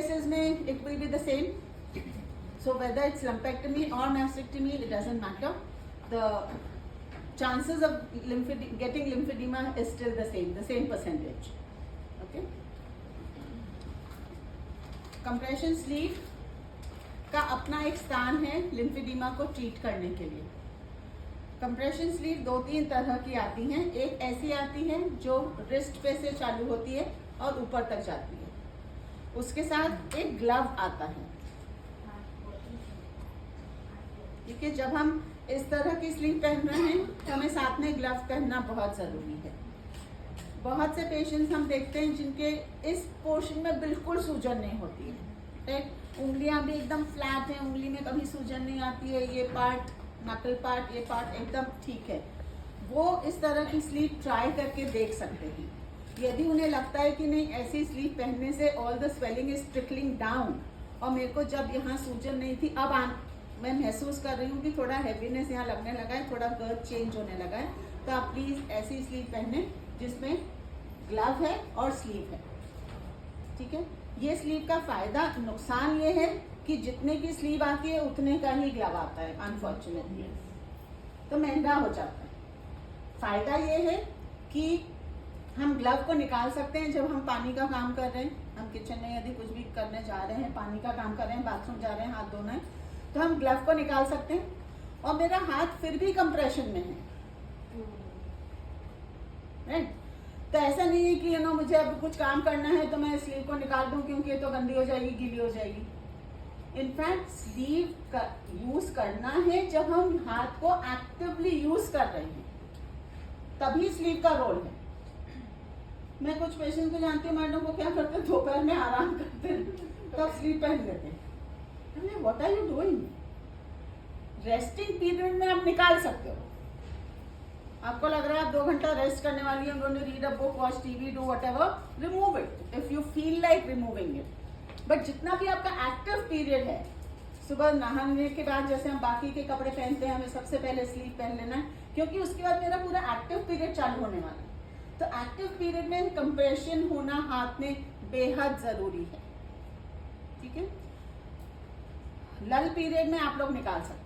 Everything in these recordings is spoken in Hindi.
cases में it will be the same. So whether it's lumpectomy or mastectomy, it doesn't matter. The chances of getting lymphedema is still the same percentage. Okay. Compression sleeve का अपना एक स्थान है लिम्फेडिमा को ट्रीट करने के लिए. कंप्रेशन स्लीव 2-3 तरह की आती हैं. एक ऐसी आती है जो रिस्ट पे से चालू होती है और ऊपर तक जाती है. उसके साथ एक ग्लव आता है. ठीक है, जब हम इस तरह की स्लीव पहन रहे हैं तो हमें साथ में ग्लव पहनना बहुत ज़रूरी है. बहुत से पेशेंट्स हम देखते हैं जिनके इस पोर्शन में बिल्कुल सूजन नहीं होती है. राइट, उंगलियां भी एकदम फ्लैट हैं, उंगली में कभी सूजन नहीं आती है. ये पार्ट, नकल पार्ट, ये पार्ट एकदम ठीक है. वो इस तरह की स्लीव ट्राई करके देख सकते हैं. यदि उन्हें लगता है कि नहीं, ऐसी स्लीव पहनने से all the swelling is trickling down और मेरे को जब यहाँ सूजन नहीं थी अब मैं महसूस कर रही हूँ कि थोड़ा हैवीनेस यहाँ लगने लगा है, थोड़ा गर्द चेंज होने लगा है, तो आप प्लीज ऐसी स्लीव पहने जिसमें ग्लव है और स्लीव है. ठीक है, ये स्लीव का फायदा, नुकसान ये है कि जितने की स्लीव आती है उतने का ही ग्लव आता है अनफॉर्चुनेटली, तो महंगा हो जाता है. फायदा ये है कि हम ग्लव को निकाल सकते हैं जब हम पानी का काम कर रहे हैं. हम किचन में यदि कुछ भी करने जा रहे हैं, पानी का काम कर रहे हैं, बाथरूम जा रहे हैं, हाथ धोना है, तो हम ग्लव को निकाल सकते हैं और मेरा हाथ फिर भी कंप्रेशन में है. राइट, तो ऐसा नहीं है कि मुझे अब कुछ काम करना है तो मैं स्लीव को निकाल दूं क्योंकि ये तो गंदी हो जाएगी, गीली हो जाएगी. इनफैक्ट स्लीव का यूज करना है जब हम हाथ को एक्टिवली यूज कर रहे हैं, तभी स्लीव का रोल है. मैं कुछ पेशेंट को जानती हूँ, मैडम को क्या करते हैं, दोपहर में आराम करते हैं तब स्लीव पहन लेते हैं. What are you doing? Resting period में आप निकाल सकते हो. आपको लग रहा है आप 2 घंटा रेस्ट करने वाली है, going to read a book, watch TV, do whatever, remove it if you feel like removing it. But जितना भी आपका एक्टिव पीरियड है, सुबह नहाने के बाद जैसे हम बाकी के कपड़े पहनते हैं, हमें सबसे पहले स्लीव पहन लेना है क्योंकि उसके बाद मेरा पूरा एक्टिव पीरियड चालू होने वाला है. तो एक्टिव पीरियड में कंप्रेशन होना हाथ में बेहद जरूरी है. ठीक है, लल पीरियड में आप लोग निकाल सकते हैं.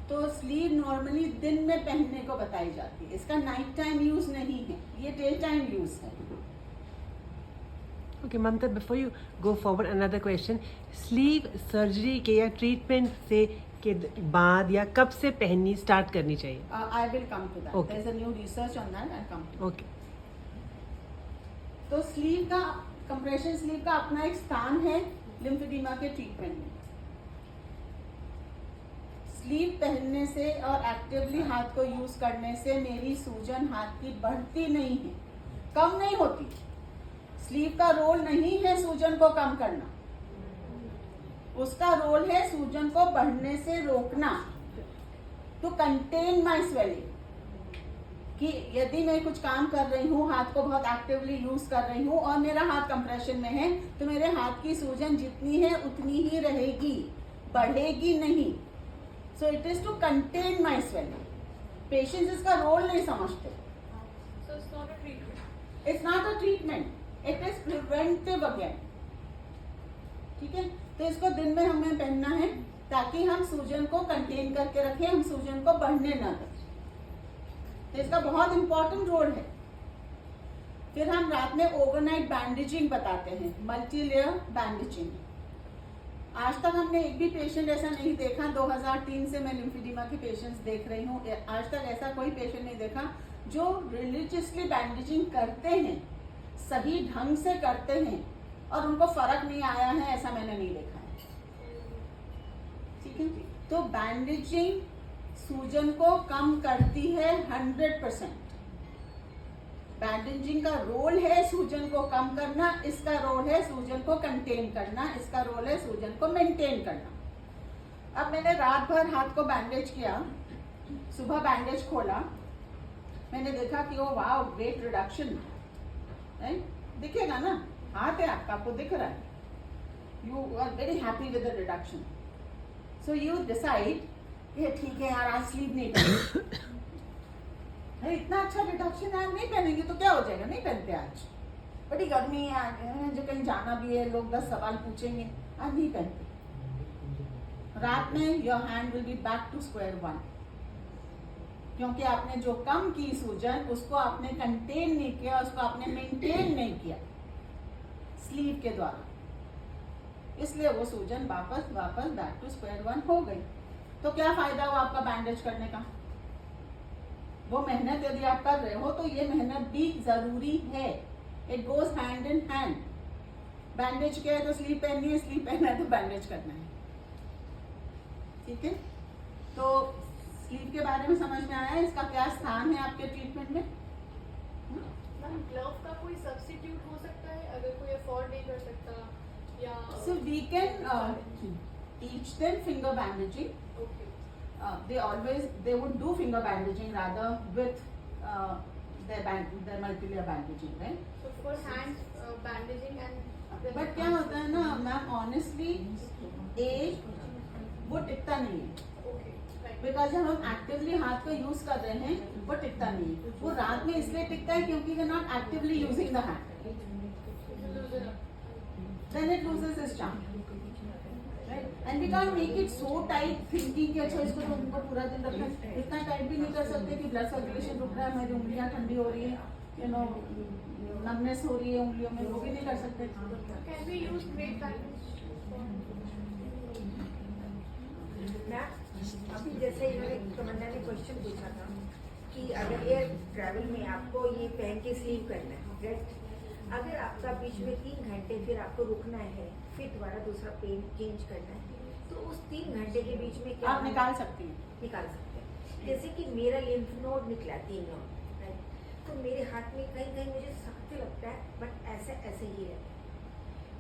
तो स्लीव नॉर्मली दिन में पहनने को बताई जाती है. इसका नाइट टाइम यूज नहीं है, ये डे टाइम यूज है. Okay, Mamta, before you go forward, another question. Sleeve surgery के या treatment से के बाद या कब से पहननी स्टार्ट करनी चाहिए? I will come to that. Okay. There's a new research on that. I'll come to. Okay. तो स्लीव का, कंप्रेशन स्लीव का अपना एक स्थान है लिम्फेडिमा के ट्रीटमेंट में. स्लीव पहनने से और एक्टिवली हाथ को यूज करने से मेरी सूजन हाथ की बढ़ती नहीं है, कम नहीं होती. स्लीव का रोल नहीं है सूजन को कम करना, उसका रोल है सूजन को बढ़ने से रोकना, टू कंटेन माई स्वेलिंग. कि यदि मैं कुछ काम कर रही हूँ, हाथ को बहुत एक्टिवली यूज कर रही हूँ और मेरा हाथ कंप्रेशन में है, तो मेरे हाथ की सूजन जितनी है उतनी ही रहेगी, बढ़ेगी नहीं. So it is to contain my swelling. Patients इसका रोल नहीं समझते. It's not a treatment, it is preventive again. ठीक है, तो इसको दिन में हमें पहनना है ताकि हम सूजन को कंटेन करके रखें, हम सूजन को बढ़ने न दें. तो इसका बहुत इंपॉर्टेंट रोल है. फिर हम रात में ओवरनाइट बैंडेजिंग बताते हैं, मल्टी लेयर बैंडेजिंग. आज तक हमने एक भी पेशेंट ऐसा नहीं देखा, 2003 से मैं लिम्फेडिमा के पेशेंट्स देख रही हूँ, आज तक ऐसा कोई पेशेंट नहीं देखा जो रिलीजियसली बैंडेजिंग करते हैं, सही ढंग से करते हैं और उनको फर्क नहीं आया है, ऐसा मैंने नहीं देखा है. ठीक है, तो बैंडेजिंग सूजन को कम करती है 100%. बैंडेजिंग का रोल है सूजन को कम करना, इसका रोल है सूजन को कंटेन करना, इसका रोल है सूजन को मेंटेन करना. अब मैंने रात भर हाथ को बैंडेज किया, सुबह बैंडेज खोला, मैंने देखा कि ओ वाओ, वेट रिडक्शन. दिखेगा ना, हाथ है आपका, आपको दिख रहा है, you are very happy with the reduction. So you decide, ये ठीक है यार, आज स्लीव नहीं पहनेंगे. इतना अच्छा रिडक्शन आज नहीं पहनेंगे तो क्या हो जाएगा, नहीं पहनते आज. बड़ी गर्मी है आज, मुझे कहीं जाना भी है, लोग 10 सवाल पूछेंगे, आज नहीं पहनते। रात में your hand will be back to square one, क्योंकि आपने जो कम की सूजन उसको आपने कंटेन नहीं किया, उसको आपने मेंटेन नहीं किया स्लीव के द्वारा, इसलिए वो सूजन वापस बैक टू स्क्वायर वन हो गई। तो क्या फायदा हुआ आपका बैंडेज करने का? वो मेहनत यदि आप कर रहे हो तो ये मेहनत भी जरूरी है, it goes hand in hand. Bandage किया है तो स्लीव पहननी है, स्लीव पहना है तो बैंडेज करना है, ठीक है। तो स्लीव के बारे में समझ में आया, इसका क्या स्थान है आपके ट्रीटमेंट में? मैम ग्लव का कोई सब्स्टिट्यूट हो सकता है अगर कोई अफोर्ड नहीं कर सकता, या So we can teach them finger bandaging. Okay They would do finger bandaging rather with their multi-layer bandaging, right? so for hand bandaging and But क्या होता है ना मैम, ऑनेस्टली एक वो टिकता नहीं है, ओके राइट बिकॉज जब हम एक्टिवली हाथ को यूज कर रहे हैं वो टिकता नहीं है। वो रात में इसलिए टिकता है क्योंकि we not actively using the hand, then it loses its charm, right? And we can't make it so tight thinking कि अच्छा इसको तो उनको पूरा दिन रखना है। इतना टाइट भी नहीं कर सकते कि ब्लड सर्कुलेशन रुक रहा है, मेरी उंगलियां ठंडी हो रही है, यू नो नमनेस हो रही है उंगलियों में, वो भी नहीं कर सकते। Can we use wet bandage? Ma'am अभी जैसे इन्होंने तमन्ना ने क्वेश्चन पूछा था कि अगर ये ट्रैवल में आपको ये पहन के स्लीव करना है, राइट? अगर आपका बीच में 3 घंटे फिर आपको रुकना है, फिर दोबारा दूसरा पेन चेंज करना है, तो उस 3 घंटे के बीच में क्या आप निकाल सकती हैं। निकाल सकते हैं। जैसे कि मेरा लिम्फ नोड निकला 3 नोड, राइट? तो मेरे हाथ में कहीं कहीं मुझे सख्त लगता है, बट ऐसे ऐसे ही रहता है,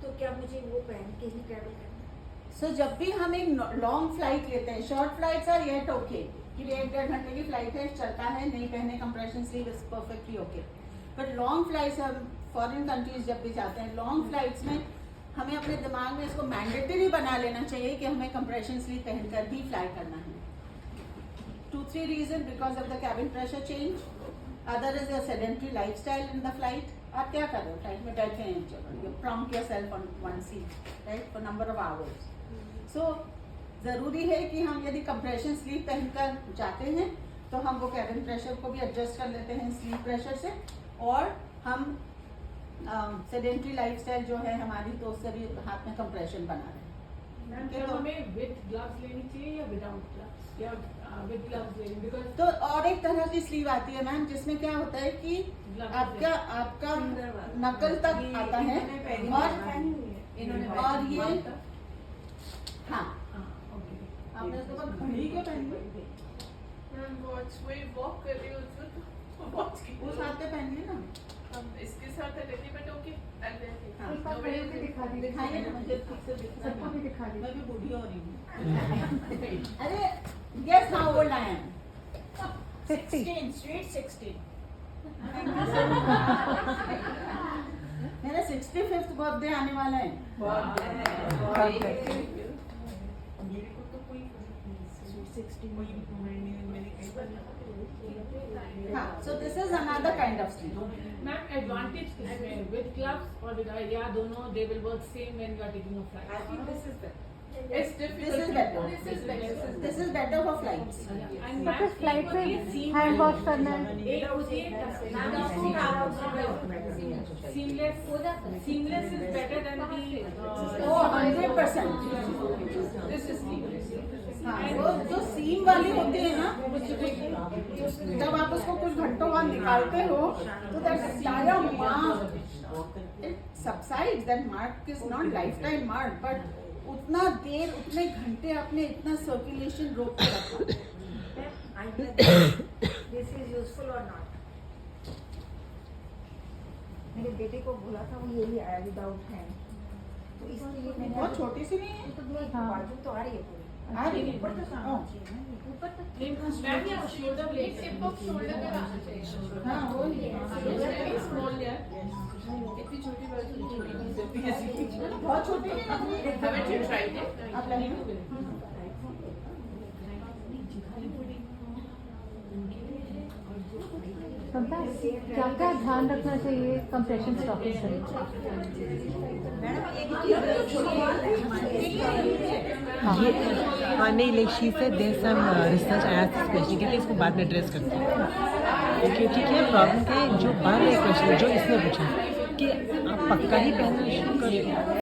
तो क्या मुझे वो पहन के ही ट्रैवल करना है? सो जब भी हम एक लॉन्ग फ्लाइट लेते हैं, short flights are yet okay कि 1-1.5 घंटे की फ्लाइट है, चलता है, नहीं पहने compression sleeve is perfectly okay. But long flights, हम फॉरेन कंट्रीज जब भी जाते हैं, लॉन्ग फ्लाइट्स में हमें अपने दिमाग में इसको मैंडेटरी बना लेना चाहिए कि हमें कंप्रेशन स्लीव पहनकर ही फ्लाई करना है। 2-3 reason, because of the cabin pressure change, other is a sedentary lifestyle in the flight. आप क्या कर रहे हो फ्लाइट में? बैठे हैं, you prompt yourself on one seat, right, for number of hours. So जरूरी है कि हम यदि कंप्रेशन स्लीव पहनकर जाते हैं तो हम वो कैबिन प्रेशर को भी एडजस्ट कर लेते हैं स्लीव प्रेशर से, और हम सेडेंटरी लाइफस्टाइल जो है हमारी, तो उससे भी हाथ में कंप्रेशन बना रहे हैं। मैम क्या हमें विद ग्लव्स लेनी चाहिए या विदाउट ग्लव्स, या विद ग्लव्स लेनी? बिकॉज तो और एक तरह की स्लीव आती है मैम, जिसमें क्या होता है कि आपका नकल तक आता है, और ये हाँ, आपने उसके बाद घड़ी के पहन ली, मैम वॉच वही वॉक कर रही हूँ तो वॉच की उस हाथ पे पहन ली ना। हम इसके साथ रहती, बट ओके हाँ, दिखाइए ना, मुझे ठीक से दिख रहा है। सबको भी दिखा दीजिए। मैं भी बूढ़ी हो रही हूँ। अरे guess how old I am? 16, sweet 16। मेरा 65th बर्थडे आने वाला है। मेरे को तो कोई 60 हाँ, so this is another kind of sleeve. Ma'am advantage किसमें, विद ग्लव्स और विद, या दोनों they will work same when you are taking a I flight? think this is the It's difficult. This is better. This is better for flights. And तो फिर फ्लाइट में हैंड वॉश करना है। एक होती है seamless is better than the Oh, 100%. This is legal. हाँ, वो जो सीम वाली होती है ना, जब आप उसको कुछ घंटों बाद निकालते हो तो that entire mark it subsides. That mark is not lifetime mark, but उतना देर, उतने घंटे आपने इतना सर्कुलेशन रोक के रखा। I think this is useful or not? मेरे बेटे को बोला था, वो यही आया विदाउट हैंड, तो इसलिए मैंने बहुत छोटी सी नहीं है, बाजू तो आ रही है पूरी, आ रही है। ऊपर तो सामने चाहिए ना, ये ऊपर तक मैम या शोल्डर एक ब्लेड टिप ऑफ शोल्डर तक आना चाहिए। हाँ, वो ही है। Small layer. इतनी छोटी बाजू बहुत छोटी नहीं है। Haven't you tried it? आप लगेंगे। समझा क्या क्या ध्यान रखना चाहिए कंप्रेशन स्टॉकिंग से? ये हाँ नहीं like she said there some research I asked this question के लिए इसको बाद में एड्रेस करते हैं क्योंकि क्या प्रॉब्लम है जो बाद में क्वेश्चन जो इसने पूछा कि आप पक्का ही पहनना शुरू कर